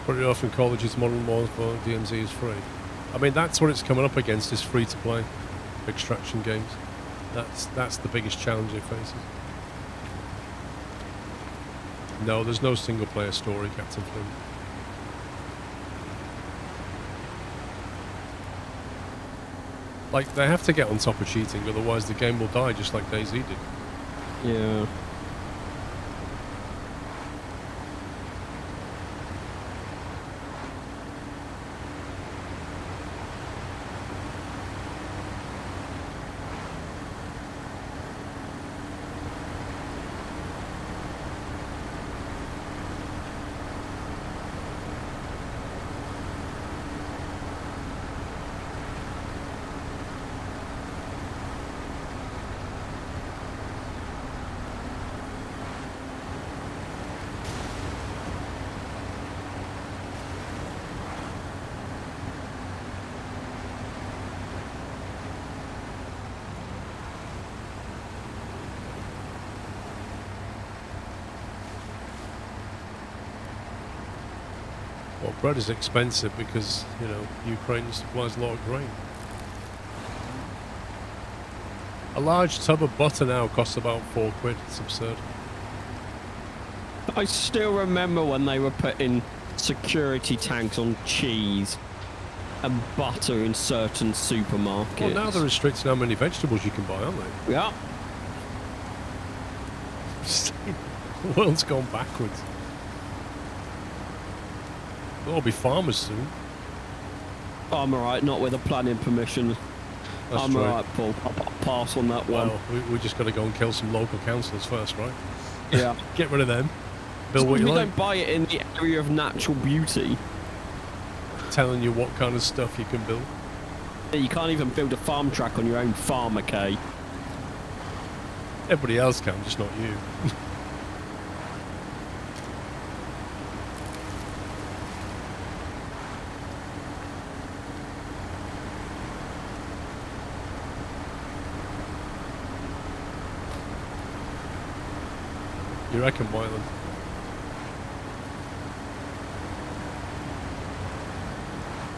Pretty often colleges, modern warfare, DMZ is free. I mean, that's what it's coming up against, is free-to-play extraction games. That's the biggest challenge it faces. No, there's no single-player story, Captain Flynn. Like, they have to get on top of cheating, otherwise the game will die just like DayZ did. Yeah. Well, bread is expensive because, you know, Ukraine supplies a lot of grain. A large tub of butter now costs about £4. It's absurd. I still remember when they were putting security tags on cheese and butter in certain supermarkets. Well, now they're restricting how many vegetables you can buy, aren't they? Yeah. The world's gone backwards. They'll all be farmers soon. I'm alright, not with a planning permission. That's I'm true. alright, Paul. I'll pass on that one. Well, we just got to go and kill some local councillors first, right? Yeah. Get rid of them. Build what you We like. don't buy it in the area of natural beauty. Telling you what kind of stuff you can build. Yeah, you can't even build a farm track on your own farm, okay? Everybody else can, just not you. You reckon, Wyland?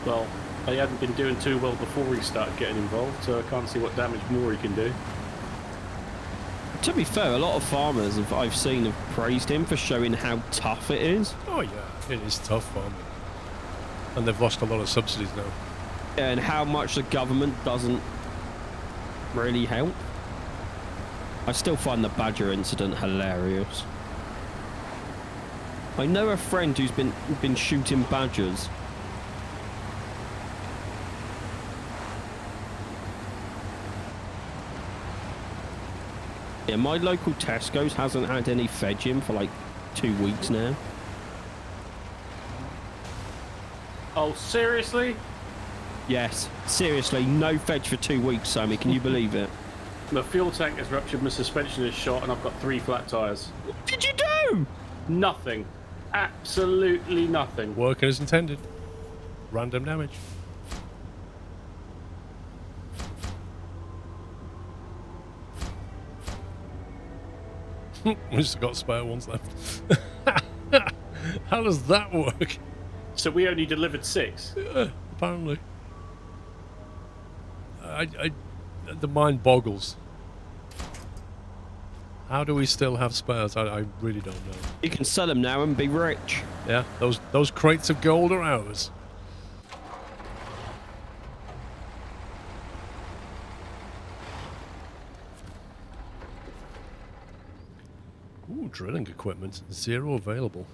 Well, he hadn't been doing too well before he started getting involved, so I can't see what damage more he can do. To be fair, a lot of farmers I've seen have praised him for showing how tough it is. Oh yeah, it is tough farming. And they've lost a lot of subsidies now. And how much the government doesn't really help. I still find the badger incident hilarious. I know a friend who's been shooting badgers. Yeah, my local Tesco's hasn't had any veg in for like 2 weeks now. Oh, seriously? Yes, seriously, no veg for 2 weeks, Sammy. Can you believe it? My fuel tank has ruptured, my suspension is shot, and I've got 3 flat tyres. What did you do? Nothing. Absolutely nothing. Working as intended. Random damage. We just got spare ones left. How does that work? So we only delivered 6? Yeah, apparently. The mind boggles. How do we still have spares? I really don't know. You can sell them now and be rich. Yeah, those crates of gold are ours. Ooh, drilling equipment. 0 available.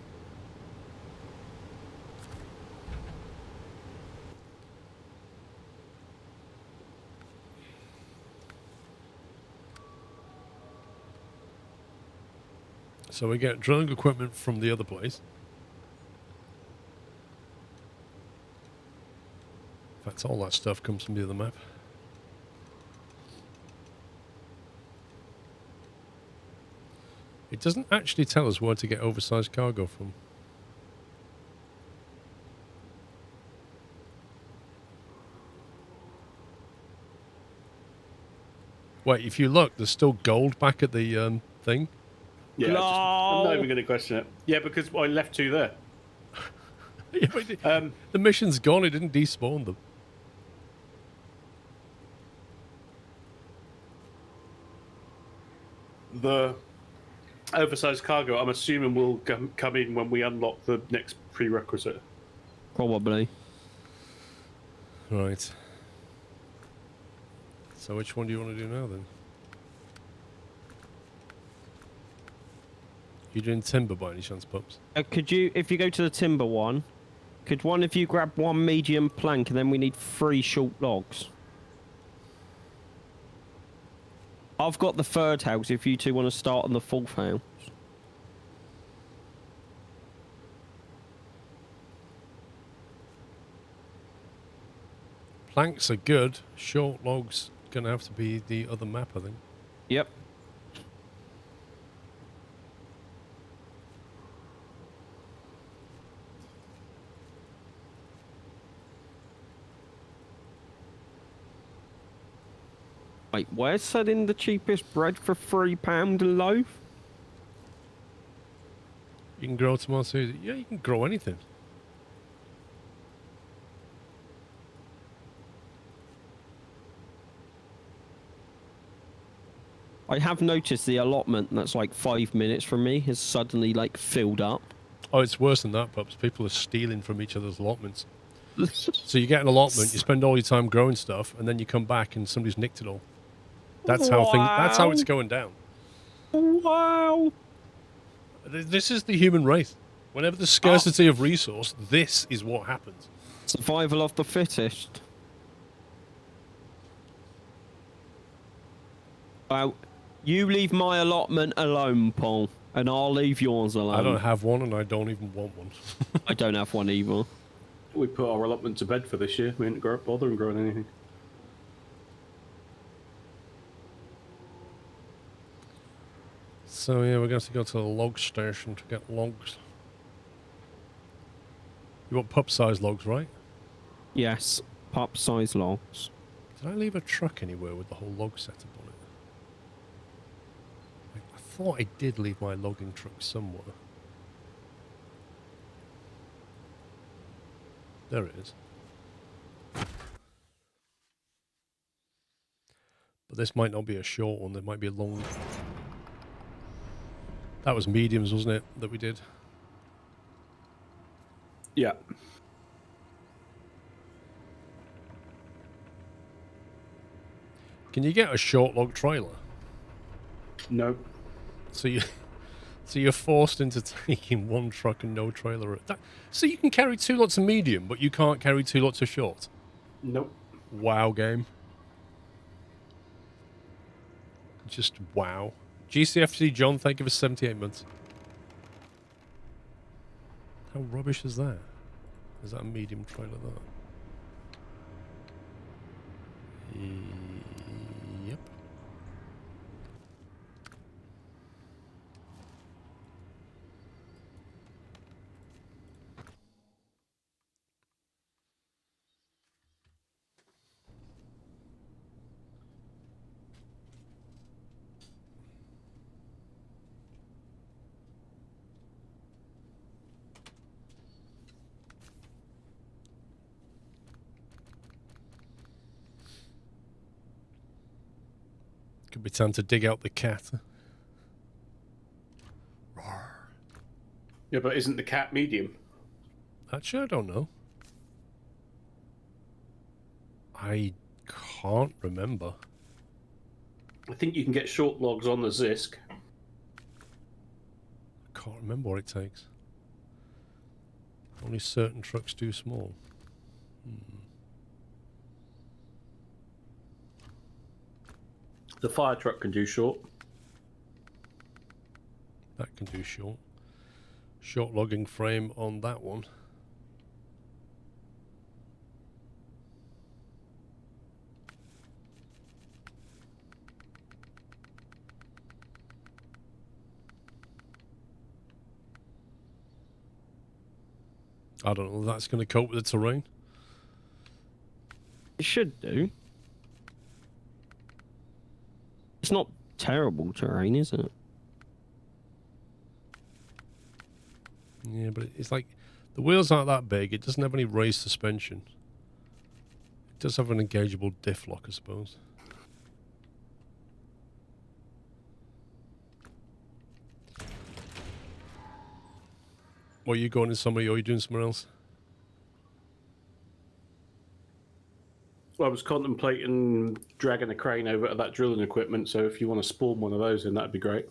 So we get drilling equipment from the other place. In fact, all that stuff comes from the other map. It doesn't actually tell us where to get oversized cargo from. Wait, if you look, there's still gold back at the thing. Yeah, I'm not even going to question it. Yeah, because I left 2 there. Yeah, but the mission's gone. It didn't despawn them. The oversized cargo, I'm assuming, will come in when we unlock the next prerequisite. Probably. Right. So which one do you want to do now, then? You doing timber by any chance, Pups? Could you, if you go to the timber one, could one of you grab one medium plank and then we need 3 short logs? I've got the 3rd house if you two want to start on the 4th house. Planks are good. Short logs gonna have to be the other map, I think. Yep. Wait, where's selling the cheapest bread for £3 a loaf? You can grow tomatoes. Yeah, you can grow anything. I have noticed the allotment that's like 5 minutes from me has suddenly like filled up. Oh, it's worse than that, Pups. People are stealing from each other's allotments. So you get an allotment, you spend all your time growing stuff, and then you come back and somebody's nicked it all. That's how That's how it's going down. Wow. This is the human race. Whenever there's scarcity of resource, this is what happens. Survival of the fittest. Well, you leave my allotment alone, Paul, and I'll leave yours alone. I don't have one, and I don't even want one. I don't have one either. We put our allotment to bed for this year. We didn't bother growing anything. So yeah, we're going to go to the log station to get logs. You want pup-sized logs, right? Yes, pup-size logs. Did I leave a truck anywhere with the whole log setup on it? I thought I did leave my logging truck somewhere. There it is. But this might not be a short one. There might be a long... That was mediums, wasn't it, that we did? Yeah. Can you get a short log trailer? No. So you're forced into taking one truck and no trailer. So you can carry 2 lots of medium, but you can't carry 2 lots of short? Nope. Wow, game. Just wow. GCFC John, thank you for 78 months. How rubbish is that? Is that a medium trailer there? Yep. Could be time to dig out the cat. Yeah, but isn't the cat medium? Actually, I don't know. I can't remember. I think you can get short logs on the Zisk. I can't remember what it takes. Only certain trucks do small. The fire truck can do short. That can do short. Short logging frame on that one. I don't know if that's going to cope with the terrain. It should do. It's not terrible terrain, is it? Yeah, but it's like The wheels aren't that big. It doesn't have any raised suspension. It does have an engageable diff lock, I suppose. What, are you going in somewhere or are you doing somewhere else? Well, I was contemplating dragging a crane over to that drilling equipment, so if you want to spawn one of those in, that'd be great.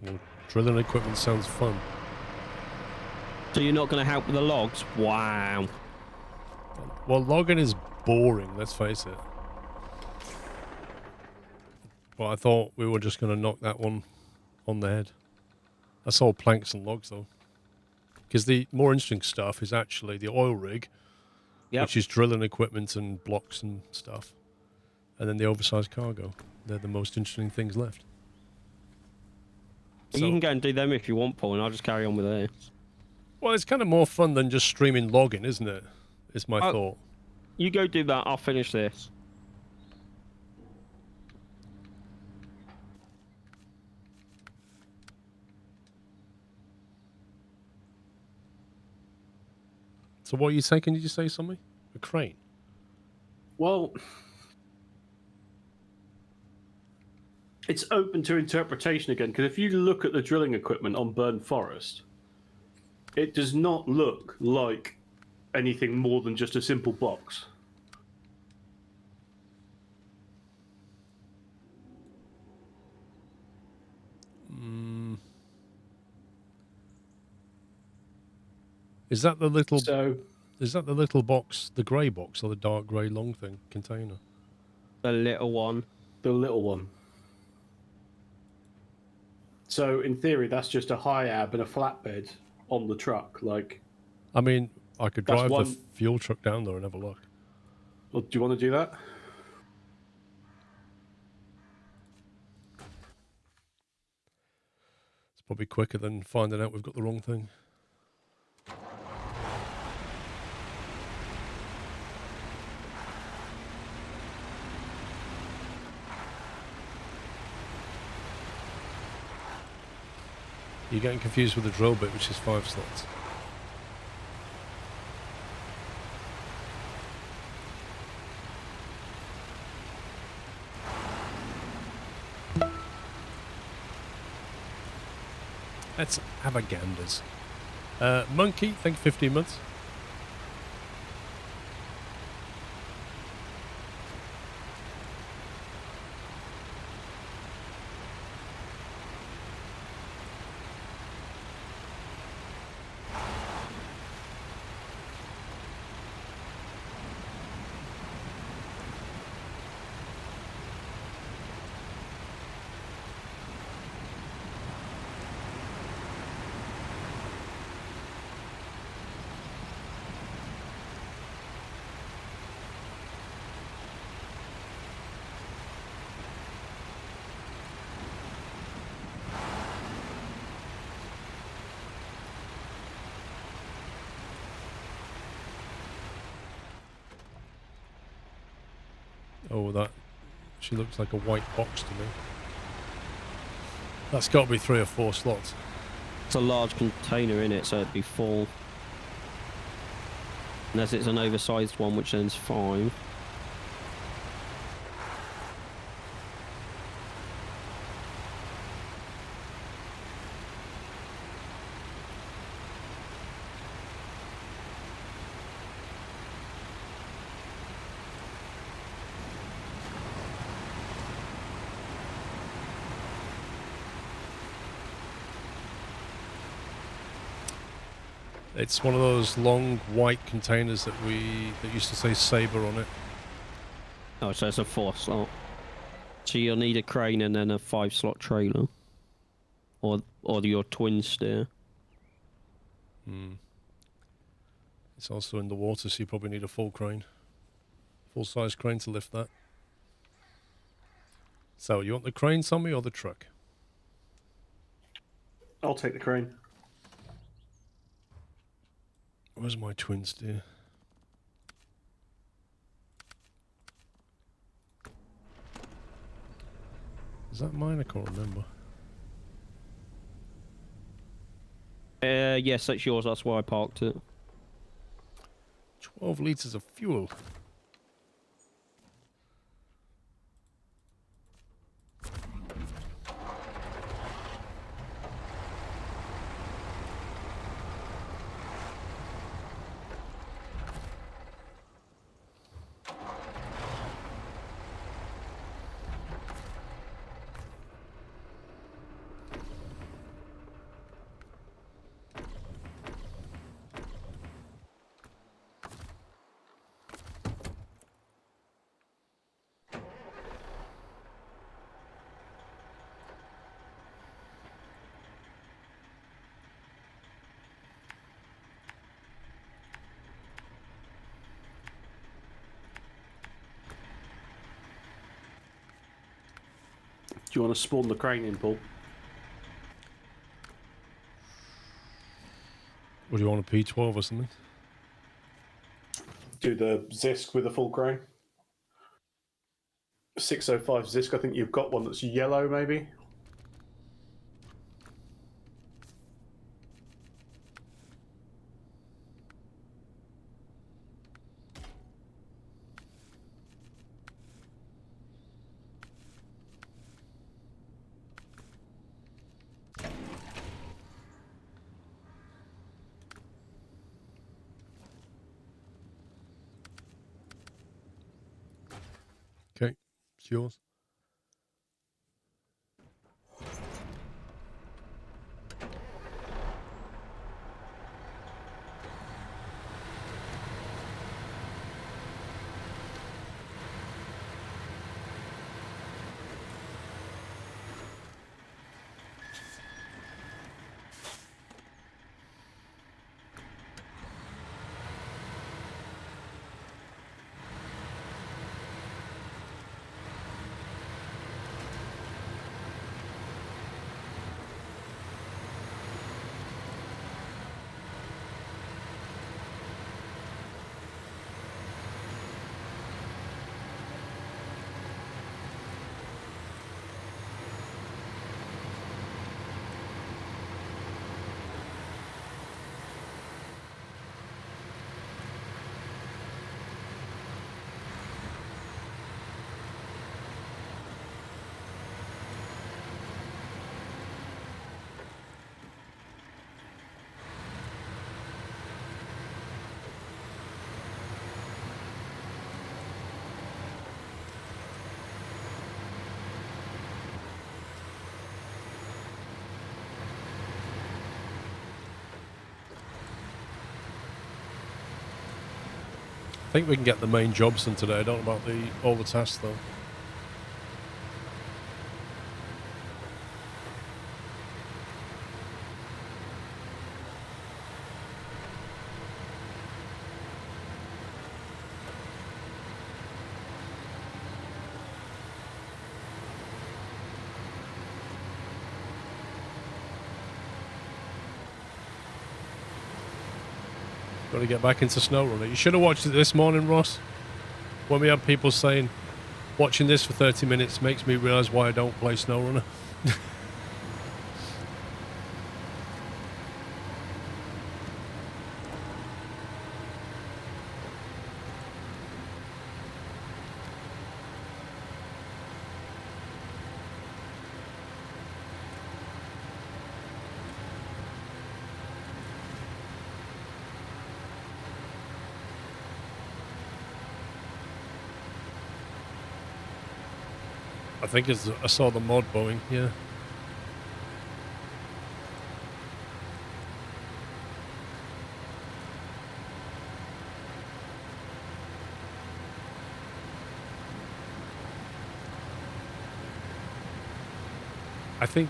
Well, drilling equipment sounds fun. So you're not going to help with the logs? Wow. Well, logging is boring, let's face it. But I thought we were just going to knock that one on the head. That's all planks and logs, though. Because the more interesting stuff is actually the oil rig, which is drilling equipment and blocks and stuff. And then the oversized cargo. They're the most interesting things left. You can go and do them if you want, Paul, and I'll just carry on with this. Well, it's kind of more fun than just streaming logging, isn't it? Is my thought. You go do that, I'll finish this. So what are you saying? Can you just say something? A crane? Well, it's open to interpretation again, because if you look at the drilling equipment on Burn Forest, it does not look like anything more than just a simple box. Is that the little... So, is that the little box, the grey box, or the dark grey long thing, container? The little one. the little one. So, in theory, that's just a high ab and a flatbed on the truck. Like, I mean, I could That's drive one- the fuel truck down there and have a look. well, do you want to do that? It's probably quicker than finding out we've got the wrong thing. You're getting confused with the drill bit, which is 5 slots. Let's have a ganders. Monkey, thank you 15 months. Oh, that... she looks like a white box to me. That's got to be 3 or 4 slots. It's a large container in it, so it'd be full. Unless it's an oversized one, which then's 5. It's one of those long white containers that used to say Sabre on it. Oh, so it's a 4 slot. So you'll need a crane and then a 5 slot trailer. Or your twin steer. It's also in the water, so you probably need a full crane. Full-size crane to lift that. So, you want the crane, Sammy, or the truck? I'll take the crane. Where's my twin steer? Is that mine? I can't remember. Yes, that's yours. That's why I parked it. 12 litres of fuel. Do you want to spawn the crane in, Paul? Or do you want a P12 or something? Do the Zisk with a full crane. 605 Zisk, I think you've got one that's yellow, maybe? Okay, it's yours. I think we can get the main jobs done today. I don't know about all the tasks though. Got to get back into Snowrunner. You should have watched it this morning, Ross. When we had people saying, watching this for 30 minutes makes me realise why I don't play Snowrunner. I think I saw the mod Boeing, yeah. I think,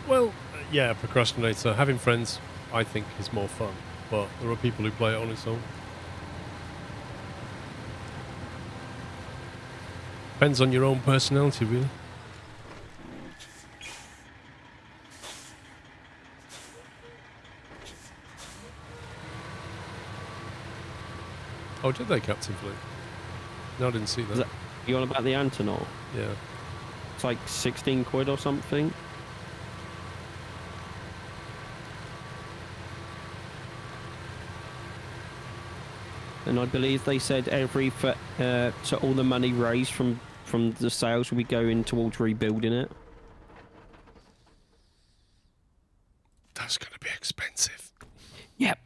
well, yeah, procrastinator. Having friends, I think, is more fun. But there are people who play it on its own. Depends on your own personality, really. Oh, did they, Captain Fleet? No, I didn't see that. You on about the Antonov? Yeah. It's like 16 quid or something. and I believe they said so all the money raised from the sales will be going towards rebuilding it. That's going to be expensive. Yep.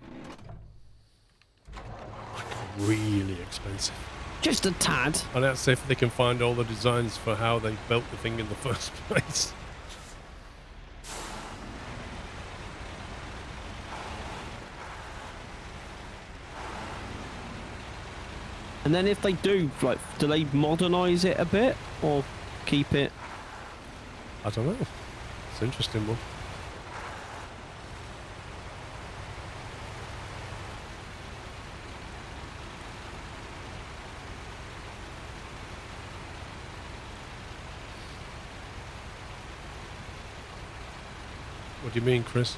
Like, really expensive. Just a tad. And that's if they can find all the designs for how they built the thing in the first place. And then if they do, like, do they modernise it a bit or keep it? I don't know. It's an interesting one. What do you mean, Chris?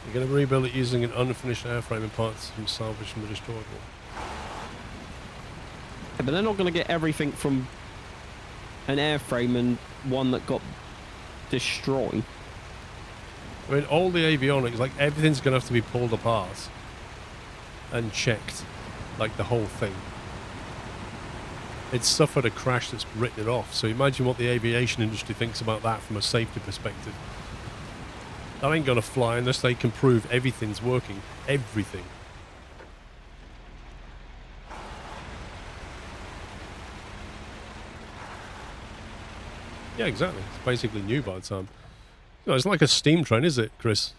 You're going to rebuild it using an unfinished airframe and parts from salvage from the destroyed one. Yeah, but they're not going to get everything from an airframe and one that got destroyed. I mean, all the avionics, like, everything's going to have to be pulled apart and checked, like, the whole thing. It's suffered a crash that's written it off, so imagine what the aviation industry thinks about that from a safety perspective. That ain't gonna fly unless they can prove everything's working. Everything. Yeah, exactly. It's basically new by the time. No, it's like a steam train, is it, Chris?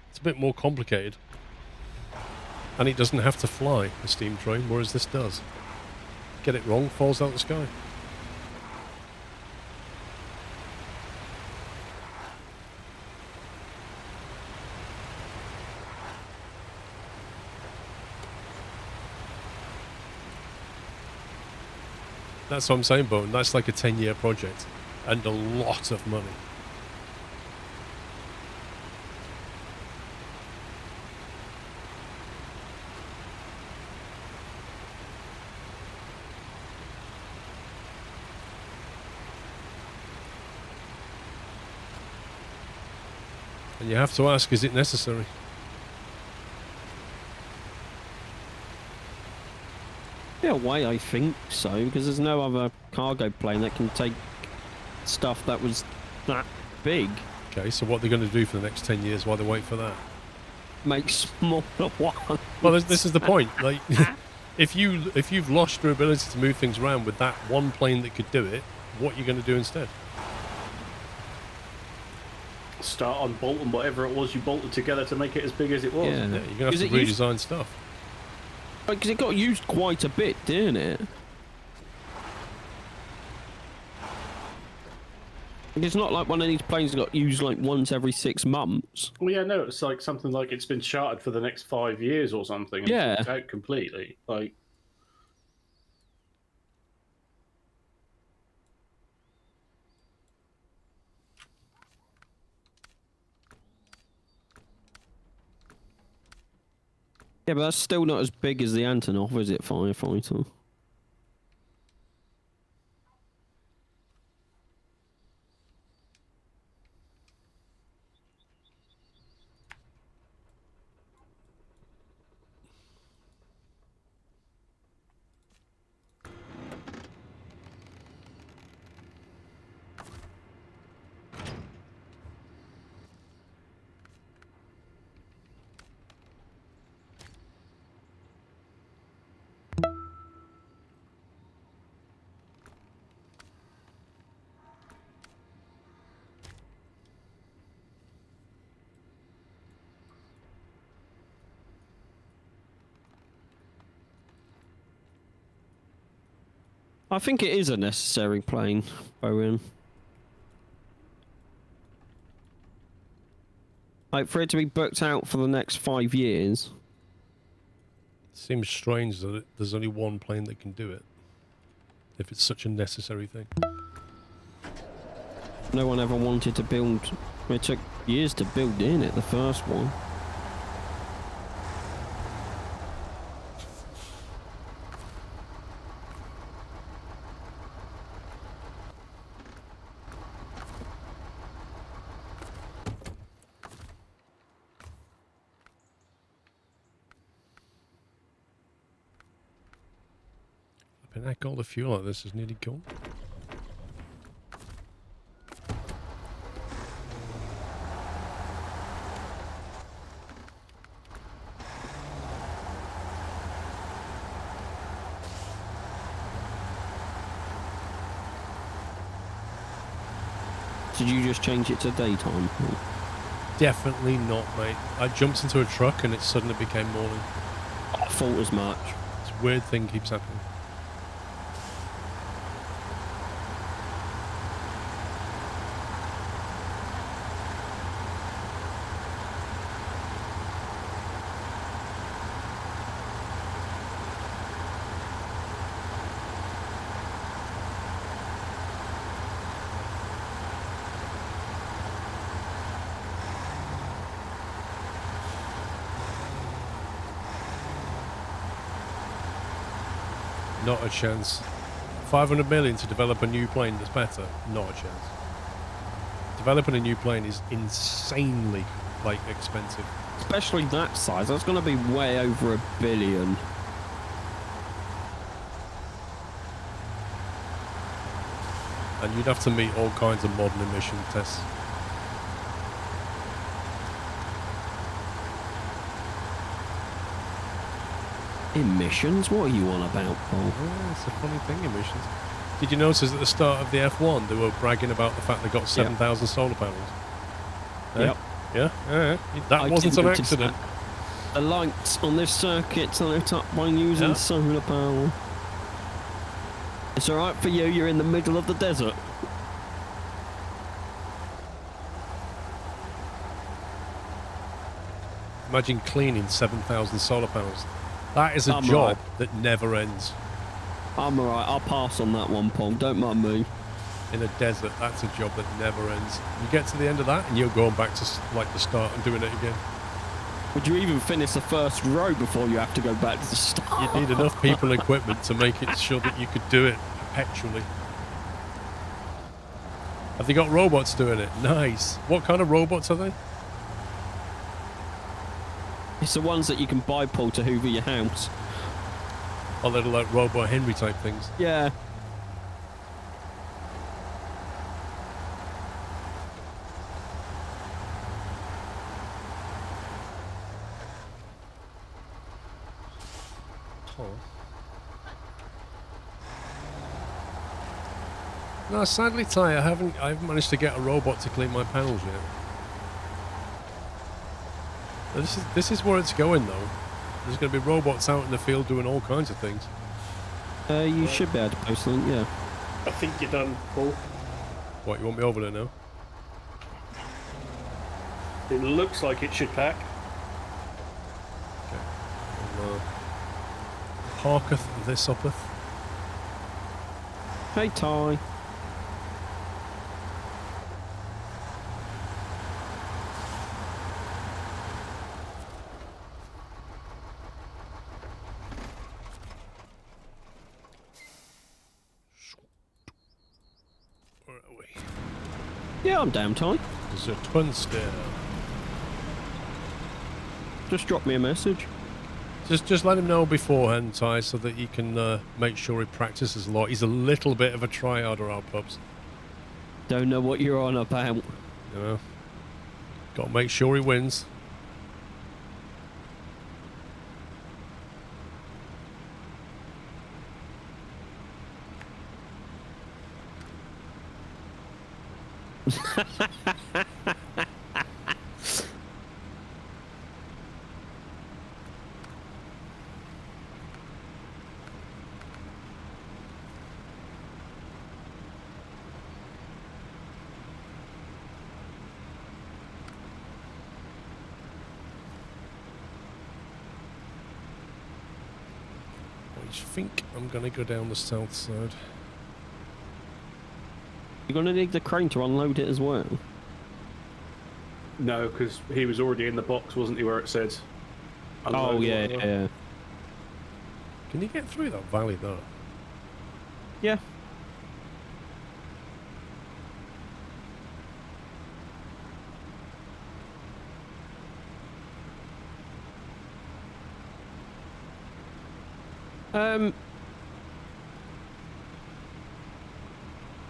It's a bit more complicated. And it doesn't have to fly, a steam train, whereas this does. Get it wrong, falls out the sky. That's what I'm saying, Bone. That's like a 10-year project and a lot of money. And you have to ask, is it necessary? In a way, I think so, because there's no other cargo plane that can take stuff that was that big. Okay, so what are they going to do for the next 10 years while they wait for that? Make smaller ones. Well, this is the point. Like, if you've lost your ability to move things around with that one plane that could do it, what are you going to do instead? Start on bolting whatever it was you bolted together to make it as big as it was. Yeah, Yeah, you're going to have to redesign stuff. Because it got used quite a bit, didn't it? It's not like one of these planes got used like once every 6 months. Well, yeah, no, it's like something like it's been chartered for the next 5 years or something. And Yeah. it's out completely. Like, Yeah, but that's still not as big as the Antonov, is it, firefighter? I think it is a necessary plane, Owen. Like, for it to be booked out for the next 5 years. Seems strange that there's only one plane that can do it. If it's such a necessary thing. No one ever wanted to build... It took years to build in it, the first one. Flipping heck, all the fuel like this is nearly gone. Did you just change it to daytime? Definitely not, mate. I jumped into a truck and it suddenly became morning. I thought as much. This weird thing keeps happening. Not a chance. 500 million to develop a new plane that's better? Not a chance. Developing a new plane is insanely, like, expensive. Especially that size. That's going to be way over $1 billion. And you'd have to meet all kinds of modern emission tests. Emissions? What are you on about, Paul? Yeah, it's a funny thing, emissions. Did you notice at the start of the F1 they were bragging about the fact they got 7,000 solar panels? Yep. Yeah. That wasn't an accident. The lights on this circuit's lit up by using solar power. It's alright for you, you're in the middle of the desert. Imagine cleaning 7,000 solar panels. That is a I'm job that never ends. I'm alright, I'll pass on that one, Paul. Don't mind me. In a desert, that's a job that never ends. You get to the end of that and you're going back to like the start and doing it again. Would you even finish the first row before you have to go back to the start? You'd need enough people and equipment to make it sure that you could do it perpetually. Have they got robots doing it? Nice. What kind of robots are they? It's the ones that you can buy, Paul, to hoover your house. Oh, they're like Robot Henry type things. Yeah. No, sadly, Ty, I haven't managed to get a robot to clean my panels yet. This is where it's going, though. There's going to be robots out in the field doing all kinds of things. You should be able to post something, yeah. I think you're done, Paul. What, you want me over there now? It looks like it should pack. Okay. Parketh this uppeth. Hey, Ty. Where are we? Yeah, I'm down, Ty. There's a twin stair. Just drop me a message. Just let him know beforehand, Ty, so that he can make sure he practices a lot. He's a little bit of a tryharder, our pups. Don't know what you're on about. You know, got to make sure he wins. I think I'm going to go down the south side. You're going to need the crane to unload it as well. No, because he was already in the box, wasn't he, where it said... Oh, yeah, yeah. Can you get through that valley, though? Yeah.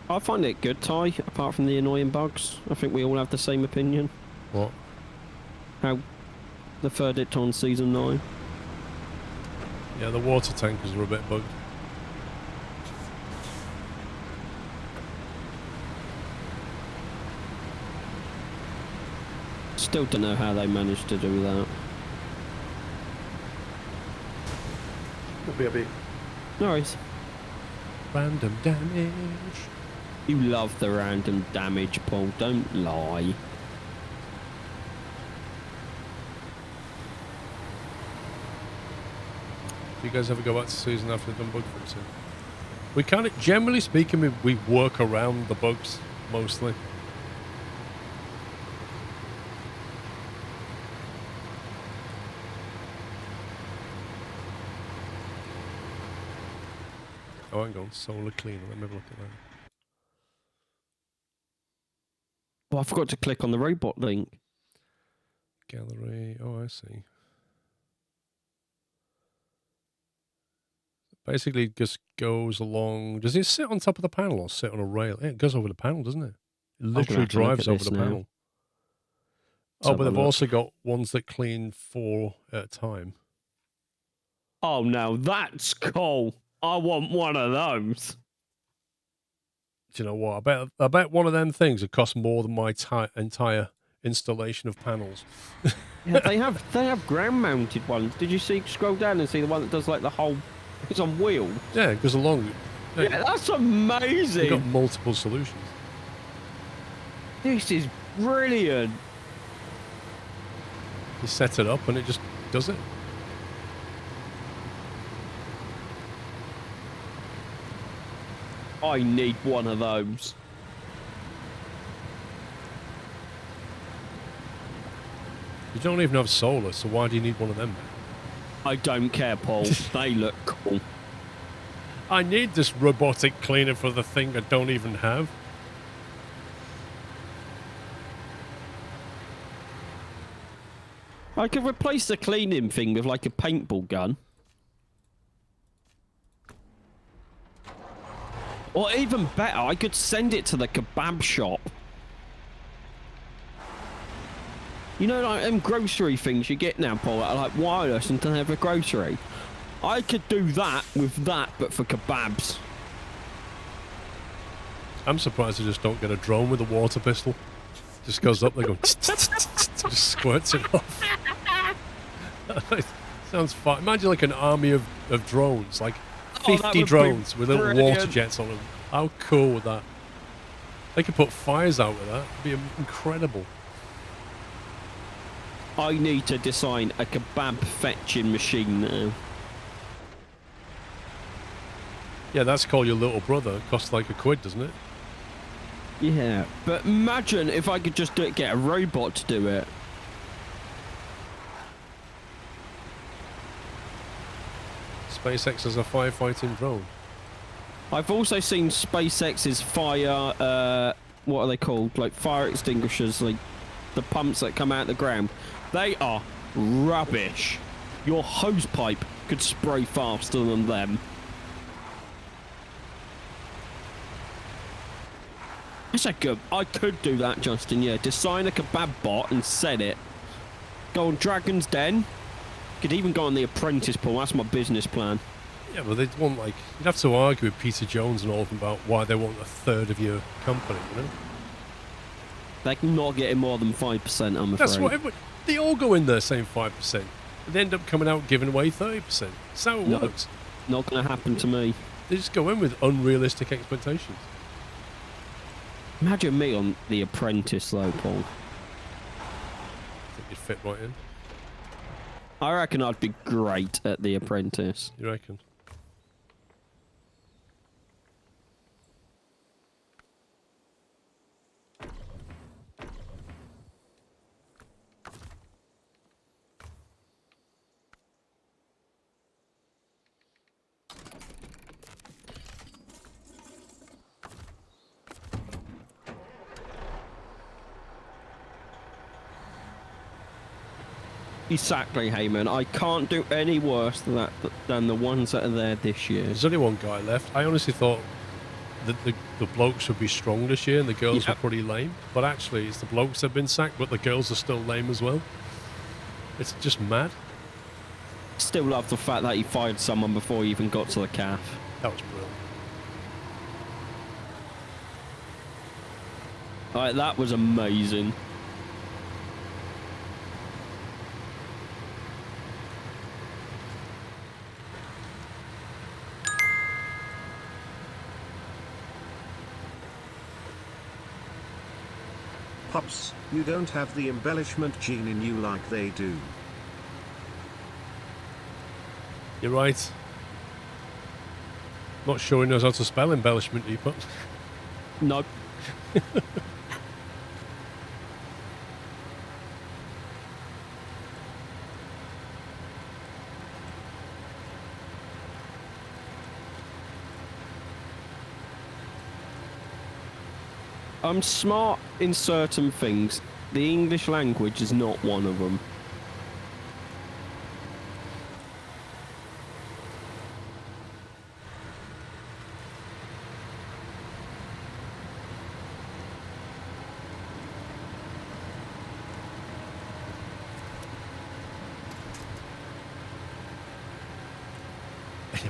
I find it good, Ty, apart from the annoying bugs. I think we all have the same opinion. What? How they deferred it on Season 9. Yeah, the water tankers were a bit bugged. Still don't know how they managed to do that. BRB. No worries. Random damage. You love the random damage, Paul. Don't lie. Do you guys ever go back to season after they've done bug fixing? We kind of, generally speaking, we work around the bugs mostly. Oh, hang on, solar cleaner. Let me have a look at that. Oh, I forgot to click on the robot link. Gallery. Oh, I see. Basically, it just goes along. Does it sit on top of the panel or sit on a rail? Yeah, it goes over the panel, doesn't it? It literally have to look drives at over this the now. panel. Let's Oh, have but a they've look. also got ones that clean 4 at a time. Oh, now that's cool. I want one of those. Do you know what? I bet one of them things would cost more than my entire installation of panels. Yeah, they have ground mounted ones. Did you scroll down and see the one that does like the whole? It's on wheels. Yeah, it goes along. Yeah, that's They've got amazing. multiple solutions. This is brilliant. You set it up and it just does it. I need one of those. You don't even have solar, so why do you need one of them? I don't care, Paul. They look cool. I need this robotic cleaner for the thing I don't even have. I could replace the cleaning thing with like a paintball gun. Or even better, I could send it to the kebab shop. You know, like them grocery things you get now, Paul, that are like wireless and don't have a grocery. I could do that with that, but for kebabs. I'm surprised they just don't get a drone with a water pistol. Just goes up, they go, just squirts it off. Sounds fun. Imagine like an army of drones, like 50 drones with little water jets on them. How cool would that? They could put fires out with that. It'd be incredible. I need to design a kebab fetching machine now. Yeah, that's called your little brother. It costs like £1, doesn't it? Yeah, but imagine if I could just get a robot to do it. SpaceX has a firefighting drone. I've also seen SpaceX's fire, what are they called? Like fire extinguishers, like the pumps that come out of the ground. They are rubbish. Your hose pipe could spray faster than them. That's a good. I could do that, Justin. Yeah, design a kebab bot and set it. Go on Dragon's Den. Could even go on The Apprentice, Paul. That's my business plan. Yeah, but they'd want like you'd have to argue with Peter Jones and all of them about why they want a third of your company. You know, They're not getting more than 5%. I'm afraid. that's what they all go in there saying 5%. They end up coming out giving away 30%. That's how it works. Not going to happen to me. They just go in with unrealistic expectations. Imagine me on The Apprentice, though, Paul. I think you'd fit right in. I reckon I'd be great at The Apprentice. You reckon? Exactly, Heyman. I can't do any worse than the ones that are there this year. There's only one guy left. I honestly thought the blokes would be strong this year and the girls Yep. were pretty lame. But actually, it's the blokes that have been sacked, but the girls are still lame as well. It's just mad. Still love the fact that he fired someone before he even got to the calf. That was brilliant. Like, that was amazing. Pops, you don't have the embellishment gene in you like they do. You're right. Not sure he knows how to spell embellishment, do you, Pops? No. I'm smart in certain things. The English language is not one of them.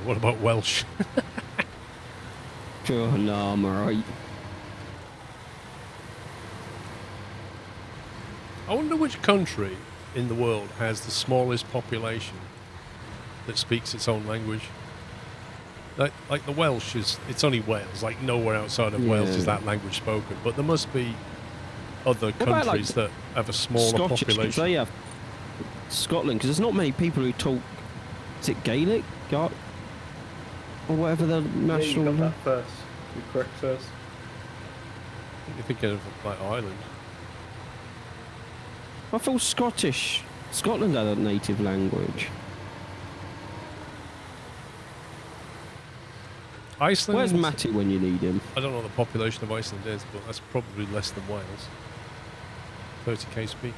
What about Welsh? Oh, no, I'm alright. I wonder which country in the world has the smallest population that speaks its own language. Like the Welsh it's only Wales. Like nowhere outside of Wales is that language spoken. But there must be other about, countries that have a smaller Scottish, 'cause population. they have Scotland, because there's not many people who talk. Is it Gaelic? Or whatever the national. You got that first. You're correct first. You're thinking of like Ireland. I thought Scottish. Scotland had a native language. Iceland. Where's Matty when you need him? I don't know what the population of Iceland is, but that's probably less than Wales. 30k speakers.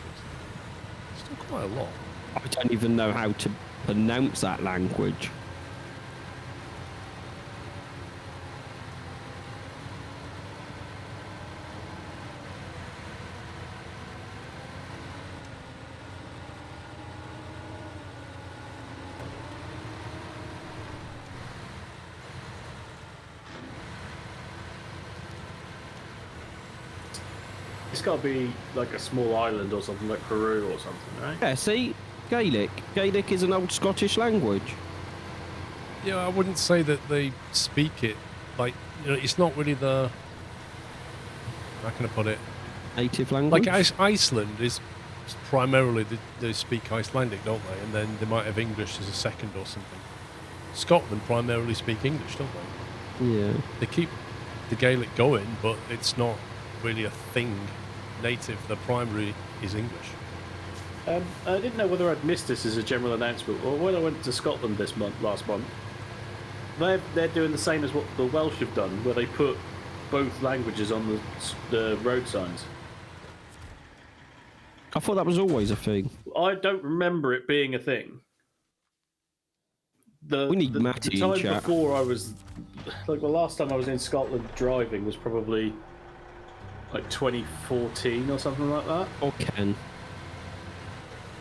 Still quite a lot. I don't even know how to pronounce that language. It's got to be like a small island or something, like Peru or something, right? Yeah, see? Gaelic. Gaelic is an old Scottish language. Yeah, I wouldn't say that they speak it. Like, you know, it's not really the. How can I put it? Native language? Like Iceland is primarily they speak Icelandic, don't they? And then they might have English as a second or something. Scotland primarily speak English, don't they? Yeah. They keep the Gaelic going, but it's not really a thing native. The primary is English. I didn't know whether I'd missed this as a general announcement, or when I went to Scotland last month. They're doing the same as what the Welsh have done, where they put both languages on the road signs. I thought that was always a thing. I don't remember it being a thing. We need Matty the in time chat. before I was, like the last time I was in Scotland driving was probably like 2014 or something like that. Or Ken.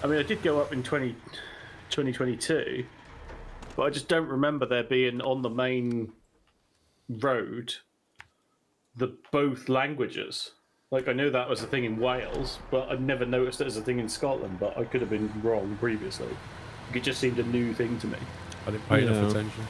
I mean, I did go up in 2022, but I just don't remember there being on the main road both languages. Like, I knew that was a thing in Wales, but I'd never noticed it as a thing in Scotland, but I could have been wrong previously. It just seemed a new thing to me. I didn't pay enough Yeah. attention.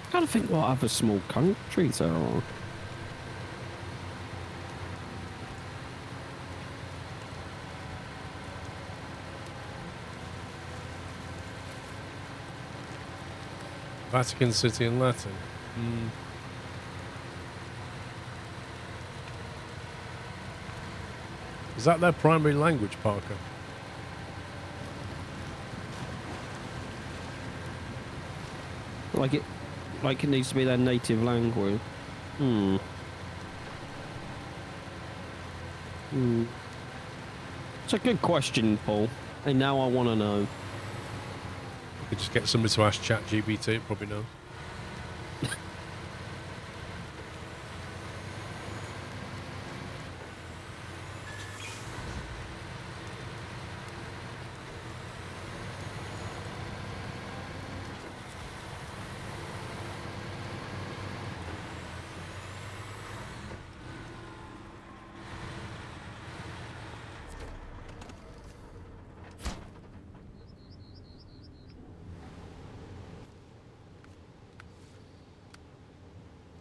I gotta think what other small countries there are. Vatican City in Latin. Is that their primary language, Parker? Like it needs to be their native language. It's a good question, Paul. And now I want to know. You could just get somebody to ask ChatGPT, probably know.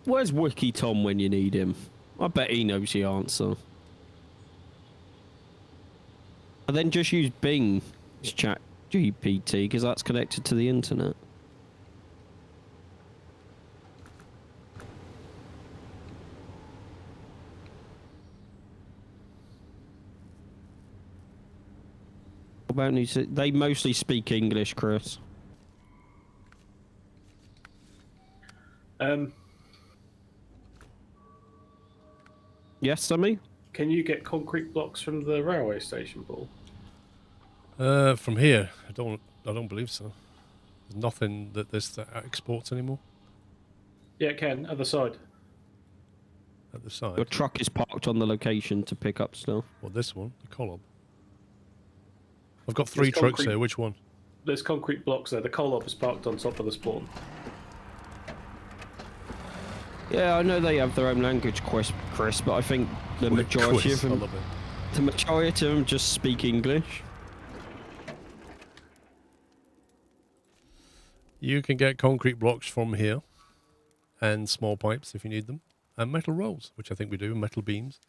Where's Wiki Tom when you need him? I bet he knows the answer. And then just use Bing's chat GPT because that's connected to the internet. What about they mostly speak English, Chris. Yes, Sammy? Can you get concrete blocks from the railway station, Paul? From here, I don't believe so. There's nothing that this exports anymore. Yeah, it can. Other side. At the side. Your truck is parked on the location to pick up stuff. Well, this one, the Colob. I've got 3 trucks here. Which one? There's concrete blocks there. The Colob is parked on top of the spawn. Yeah, I know they have their own language, Chris, but I think the majority of them, just speak English. You can get concrete blocks from here, and small pipes if you need them, and metal rolls, which I think we do, metal beams.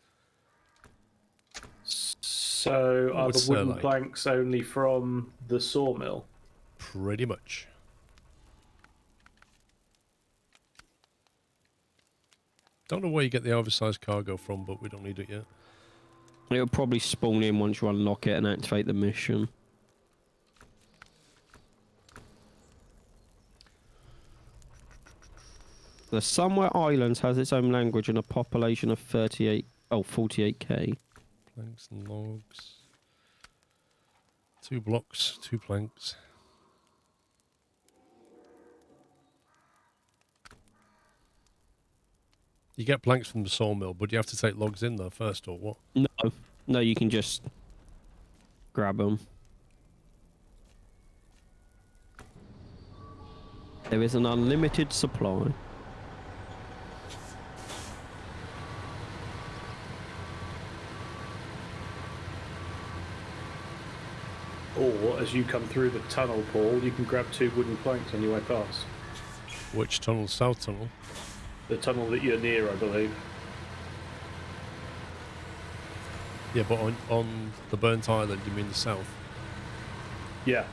So are the wooden planks only from the sawmill? Pretty much. Don't know where you get the oversized cargo from, but we don't need it yet. It'll probably spawn in once you unlock it and activate the mission. The Somewhere Islands has its own language and a population of 48k. Planks and logs. 2 blocks, 2 planks. You get planks from the sawmill, but you have to take logs in there first, or what? No, you can just grab them. There is an unlimited supply. Or, as you come through the tunnel, Paul, you can grab 2 wooden planks on your way past. Which tunnel? South tunnel? The tunnel that you're near, I believe. Yeah, but on the burnt island, you mean the south? Yeah.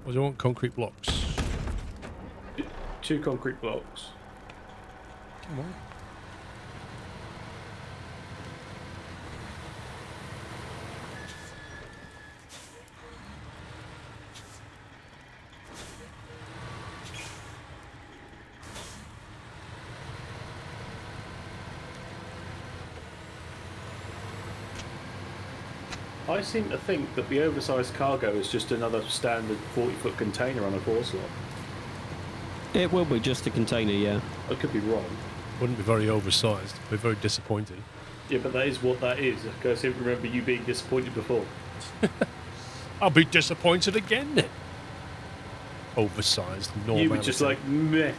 Or do you want concrete blocks? 2 concrete blocks. Come on. I seem to think that the oversized cargo is just another standard 40-foot container on a 4-slot. It will be just a container, yeah. I could be wrong. Wouldn't be very oversized. Be very disappointing. Yeah, but that is what that is. I seem to remember you being disappointed before. I'll be disappointed again then. Oversized, normality. You were just like, meh.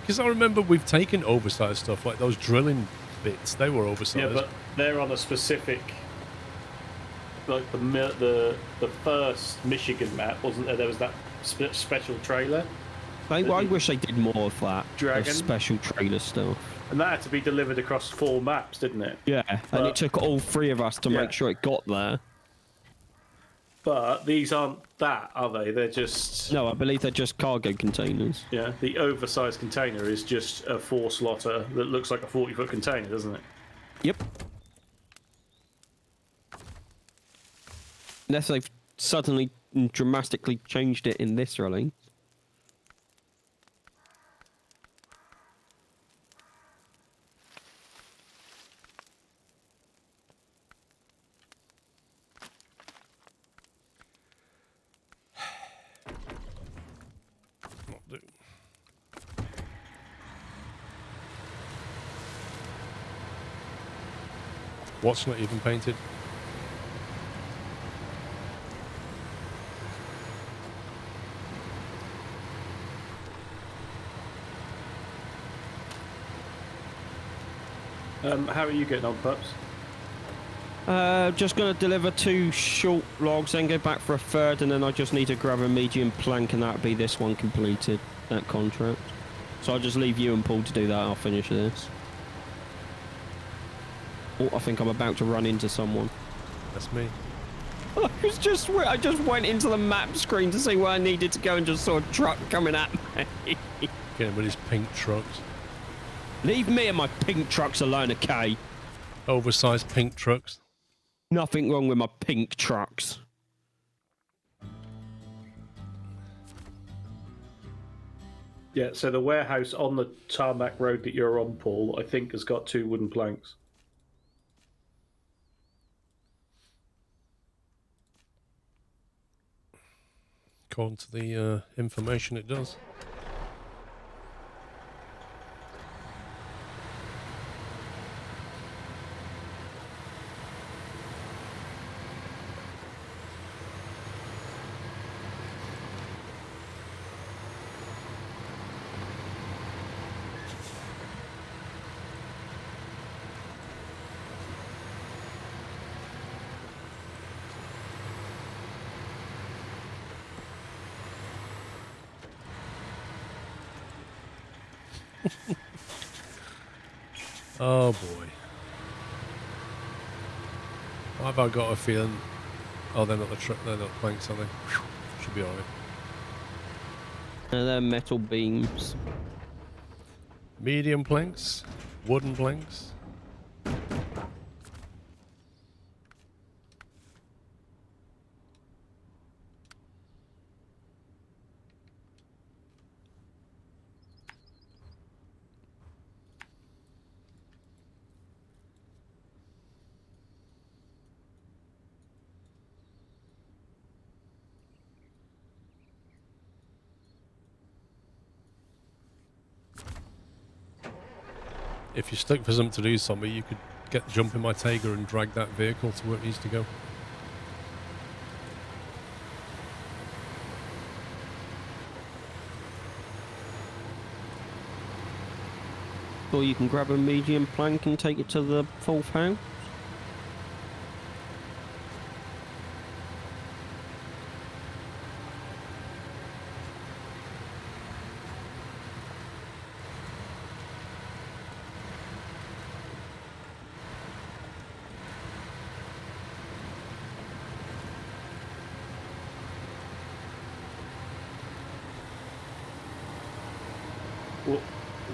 Because I remember we've taken oversized stuff, like those drilling bits. They were oversized. Yeah, but they're on a specific... Like the first Michigan map, wasn't there? There was that special trailer. I wish they did more of that. Dragon. Special trailer stuff. And that had to be delivered across 4 maps, didn't it? Yeah, and it took all 3 of us to Yeah. make sure it got there. But these aren't that, are they? They're just... No, I believe they're just cargo containers. Yeah, the oversized container is just a 4-slotter that looks like a 40-foot container, doesn't it? Yep. Unless they've suddenly dramatically changed it in this release. Not do. What's not even painted? How are you getting on, Pups? Just going to deliver 2 short logs, then go back for a third, and then I just need to grab a medium plank, and that'll be this one completed, that contract. So I'll just leave you and Paul to do that. I'll finish this. Oh, I think I'm about to run into someone. That's me. I just went into the map screen to see where I needed to go and just saw a truck coming at me. Get him with his pink trucks. Leave me and my pink trucks alone, okay? Oversized pink trucks. Nothing wrong with my pink trucks. Yeah, so the warehouse on the tarmac road that you're on, Paul, I think has got 2 wooden planks. According to the information, it does. Oh boy. Why have I got a feeling? Oh, they're not they're not planks, are they? Whew. Should be alright. They're metal beams. Medium planks, wooden planks. If you're stuck for something to do, Zombie, you could jump in my Tiger and drag that vehicle to where it needs to go. Or you can grab a medium plank and take it to the 4th house.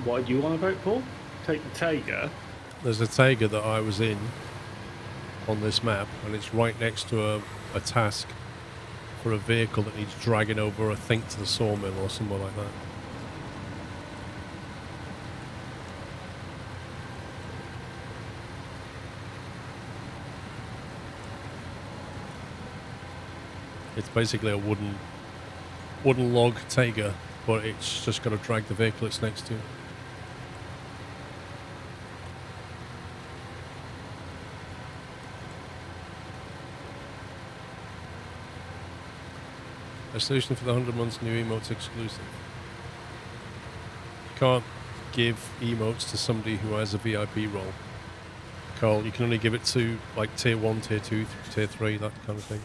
What do you want about, Paul? Take the Tiger. There's a Tiger that I was in on this map, and it's right next to a task for a vehicle that needs dragging over, I think, to the sawmill or somewhere like that. It's basically a wooden log Tiger, but it's just got to drag the vehicle it's next to. A solution for the 100 months new emotes exclusive. You can't give emotes to somebody who has a VIP role. Carl, you can only give it to like tier 1, tier 2, tier 3, that kind of thing.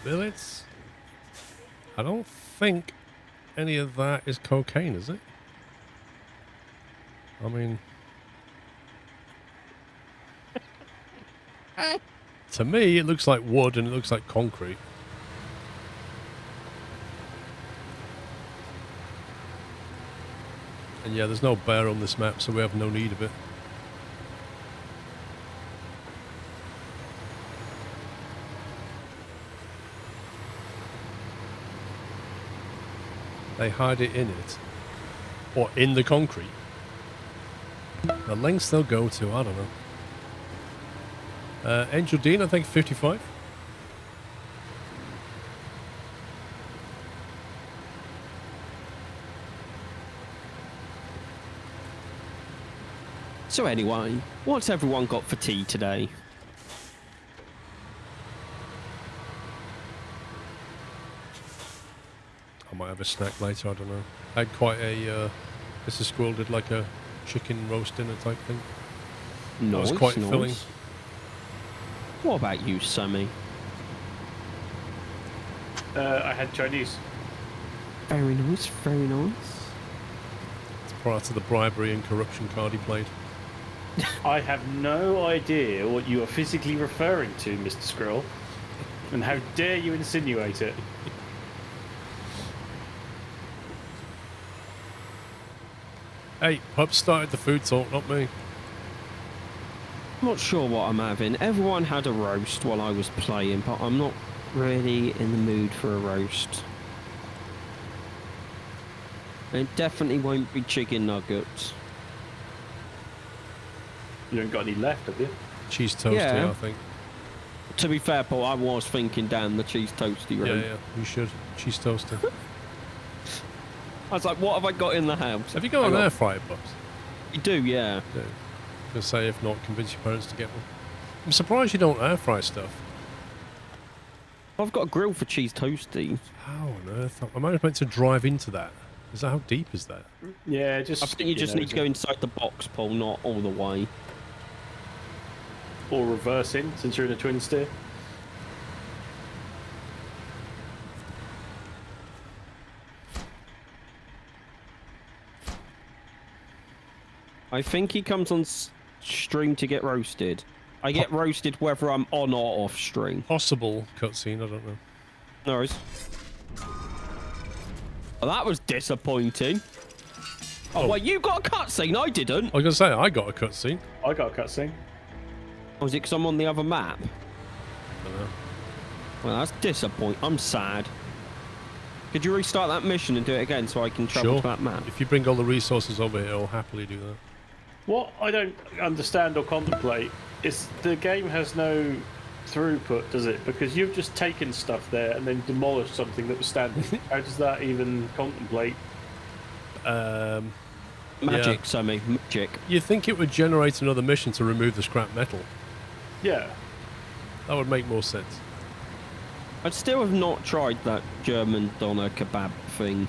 billets. I don't think any of that is cocaine, is it? I mean, to me, it looks like wood and it looks like concrete. And yeah, there's no bear on this map, so we have no need of it. They hide it in it. Or in the concrete. The lengths they'll go to, I don't know. Angel Dean, I think 55. So anyway, what's everyone got for tea today? I might have a snack later, I don't know. I had quite a... Mr. Squirrel did like a chicken roast dinner type thing. That was quite filling. What about you, Sammy? I had Chinese. Very nice, very nice. It's part of the bribery and corruption card he played. I have no idea what you are physically referring to, Mr. Squirrel. And how dare you insinuate it? Hey, Pub started the food talk, not me. I'm not sure what I'm having. Everyone had a roast while I was playing, but I'm not really in the mood for a roast. It definitely won't be chicken nuggets. You haven't got any left, have you? Cheese toasty, Yeah. I think. To be fair, Paul, I was thinking down the cheese toasty route. Yeah, you should. Cheese toasty. I was like, what have I got in the house? Have you got an air fryer, Bubs? You do, yeah. Yeah. Gonna say, if not, convince your parents to get one. I'm surprised you don't air fry stuff. I've got a grill for cheese toasty. How on earth? Am I meant to drive into that? Is that how deep is that? Yeah, just... I think you just need to go inside the box, Paul, not all the way. Or reversing, since you're in a twin steer. I think he comes on stream to get roasted. I get roasted whether I'm on or off stream. Possible cutscene, I don't know. No worries. Well, that was disappointing. Oh, wait, you got a cutscene? I didn't. I was gonna say, I got a cutscene. I got a cutscene. Was it because I'm on the other map? I don't know. Well, that's disappointing. I'm sad. Could you restart that mission and do it again so I can travel Sure. to that map? If you bring all the resources over here, I'll happily do that. What I don't understand or contemplate is the game has no throughput, does it? Because you've just taken stuff there and then demolished something that was standing. How does that even contemplate? Magic, Yeah. Sammy. Magic. You think it would generate another mission to remove the scrap metal? Yeah. That would make more sense. I still have not tried that German doner kebab thing.